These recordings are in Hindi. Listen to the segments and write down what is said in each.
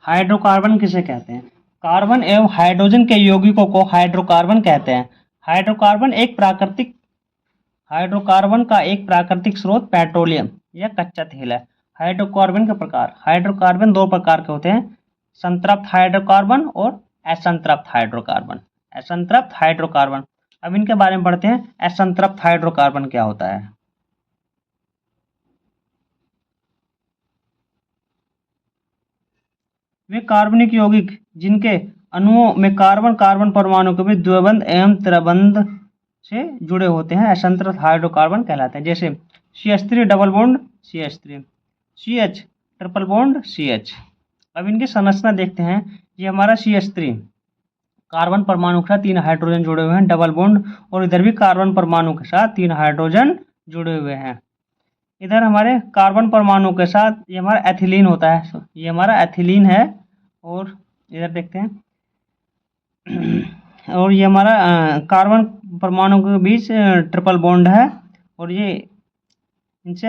हाइड्रोकार्बन किसे कहते हैं? कार्बन एवं हाइड्रोजन के यौगिकों को हाइड्रोकार्बन कहते हैं। हाइड्रोकार्बन का एक प्राकृतिक स्रोत पेट्रोलियम या कच्चा तेल है। हाइड्रोकार्बन के प्रकार, हाइड्रोकार्बन दो प्रकार के होते हैं, संतृप्त हाइड्रोकार्बन और असंतृप्त हाइड्रोकार्बन। असंतृप्त हाइड्रोकार्बन, अब इनके बारे में पढ़ते हैं। असंतृप्त हाइड्रोकार्बन क्या होता है? वे कार्बनिक यौगिक जिनके अणुओं में कार्बन कार्बन परमाणु के बीच द्विबंध एवं त्रिबंध से जुड़े होते हैं, असंतृप्त हाइड्रोकार्बन कहलाते हैं। जैसे CH3 double bond CH3, CH triple bond CH। अब इनकी संरचना देखते हैं। ये हमारा CH3 कार्बन परमाणु के साथ 3 हाइड्रोजन जुड़े हुए हैं, डबल बॉन्ड, और इधर भी कार्बन परमाणु के साथ 3 हाइड्रोजन जुड़े हुए हैं। इधर हमारे कार्बन परमाणु के साथ ये हमारा एथिलीन होता है, ये हमारा एथिलीन है। और इधर देखते हैं और ये हमारा कार्बन परमाणु के बीच ट्रिपल बॉन्ड है, और ये इनसे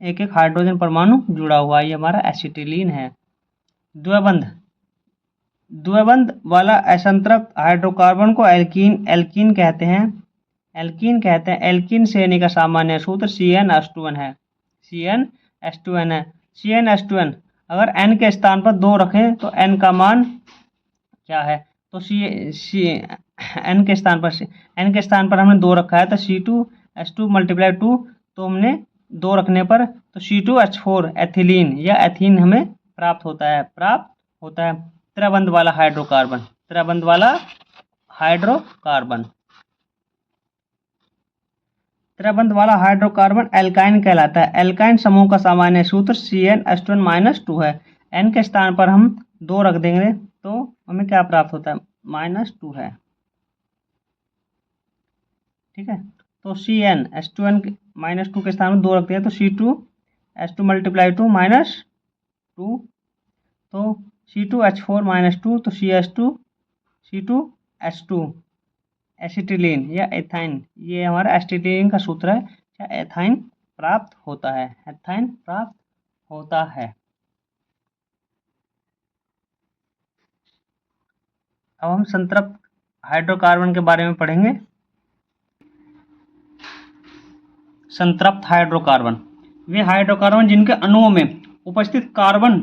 एक एक हाइड्रोजन परमाणु जुड़ा हुआ है, ये हमारा एसिटिलीन है। द्विबंध वाला असंतृप्त हाइड्रोकार्बन को एल्कीन कहते हैं। एल्कीन श्रेणी का सामान्य सूत्र CnH2n है। CnH2n है। CnH2n अगर n के स्थान पर 2 रखें तो n का मान क्या है? तो n के स्थान पर हमने 2 रखा है, तो C2H2 मल्टीप्लाई 2, तो हमने 2 रखने पर तो C2H4 एथिलीन या एथीन हमें प्राप्त होता है। त्रिबंध वाला हाइड्रोकार्बन एल्काइन कहलाता है। एल्काइन समूह का सामान्य सूत्र CnH2n-2 है। n के स्थान पर हम 2 रख देंगे तो हमें क्या प्राप्त होता है? -2 है। ठीक है, तो CnH2n-2 के स्थान में 2 रखते हैं तो C2H2 मल्टीप्लाई 2 -2, तो C2H4-2, तो C2H2 एसिटिलीन या एथाइन, ये हमारा एसिटिलीन का सूत्र है, क्या एथाइन प्राप्त होता है। अब हम संतृप्त हाइड्रोकार्बन के बारे में पढ़ेंगे। संतृप्त हाइड्रोकार्बन वे हाइड्रोकार्बन जिनके अणुओं में उपस्थित कार्बन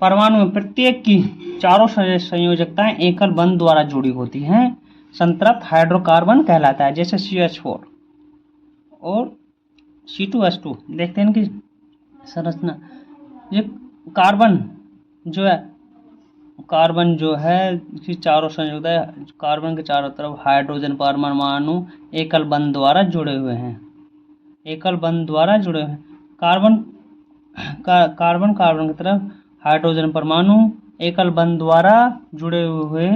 परमाणु में प्रत्येक की चारों संयोजकताएं एकल बंध द्वारा जुड़ी होती हैं, संतृप्त हाइड्रोकार्बन कहलाता है। जैसे CH4 और C2H2, देखते हैं इनकी संरचना। ये कार्बन जो है इसकी चारों संयोजकताएं, कार्बन के चारों तरफ हाइड्रोजन परमाणु एकल बंध द्वारा जुड़े हुए हैं। कार्बन की तरफ हाइड्रोजन परमाणु एकल बंध द्वारा जुड़े हुए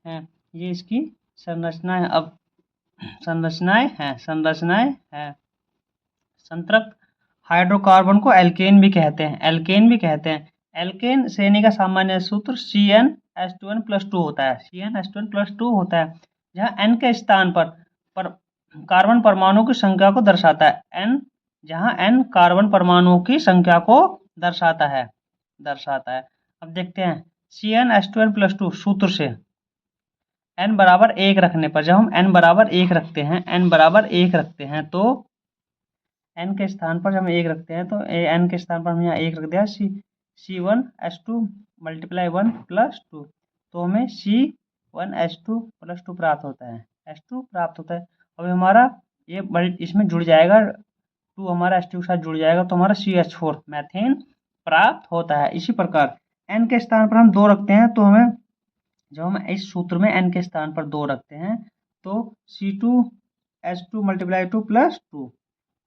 हैं। ये इसकी संरचनाएं हैं। संतृप्त हाइड्रोकार्बन को एल्केन भी कहते हैं। एल्केन श्रेणी का सामान्य सूत्र CnH2n+2 होता है। जहाँ n के स्थान पर कार्बन परमाणु की संख्या को दर्शाता है। जहाँ n कार्बन परमाणुओं की संख्या को दर्शाता है। अब देखते हैं CnH2n+2 सूत्र से n बराबर 1 रखने पर, जब हम n बराबर 1 रखते हैं तो n के स्थान पर हम 1 रखते हैं, तो n के स्थान पर हम यहाँ 1 रख दिया, C1H2 मल्टीप्लाई 1 प्लस 2, तो हमें C1H2+2 प्राप्त होता है। अब हमारा ये इसमें जुड़ जाएगा, 2 हमारा H2 के साथ जुड़ जाएगा, तो हमारा CH4 मैथेन प्राप्त होता है। इसी प्रकार n के स्थान पर हम 2 रखते हैं, तो हमें जब हम इस सूत्र में n के स्थान पर 2 रखते हैं तो C2H2 मल्टीप्लाई 2 प्लस 2,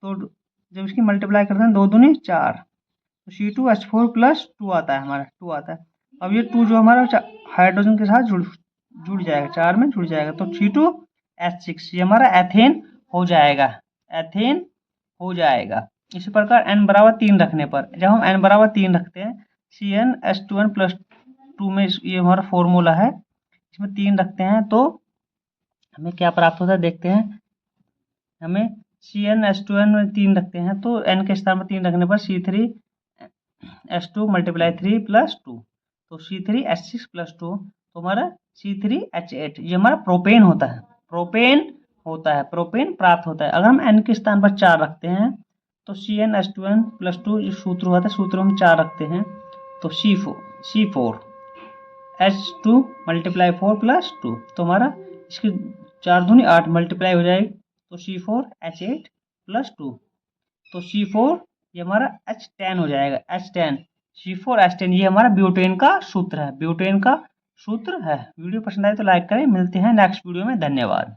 तो जब इसकी मल्टीप्लाई करते हैं 2 दूनी 4, तो C2H4+2 आता है हमारा, 2 आता है। अब ये 2 जो हमारा हाइड्रोजन के साथ जुड़ जाएगा, 4 में जुड़ जाएगा, तो C2H6 ये हमारा एथेन हो जाएगा। इसी प्रकार n बराबर 3 रखने पर, जब हम n बराबर 3 रखते हैं CnH2n+2 में ये हमारा फॉर्मूला है, इसमें 3 रखते हैं तो हमें क्या प्राप्त होता है, देखते हैं। हमें CnH2n में 3 रखते हैं तो n के स्थान पर 3 रखने पर H2 मल्टीप्लाई 3 प्लस 2, तो C3H6 प्लस 2, तो हमारा C3H8, ये हमारा प्रोपेन होता है, प्रोपेन प्राप्त होता है। अगर हम N के स्थान पर 4 रखते हैं तो CnH2n प्लस 2 जो सूत्र होता है, सूत्र हम 4 रखते हैं तो C4 H2 मल्टीप्लाई 4 प्लस 2, तो हमारा इसकी 4 दूनी 8 मल्टीप्लाई हो जाएगी तो C4H8 प्लस 2, तो C4 ये हमारा H10 हो जाएगा, H10 C4H10, ये हमारा ब्यूटेन का सूत्र है, वीडियो पसंद आए तो लाइक करें। मिलते हैं नेक्स्ट वीडियो में, धन्यवाद।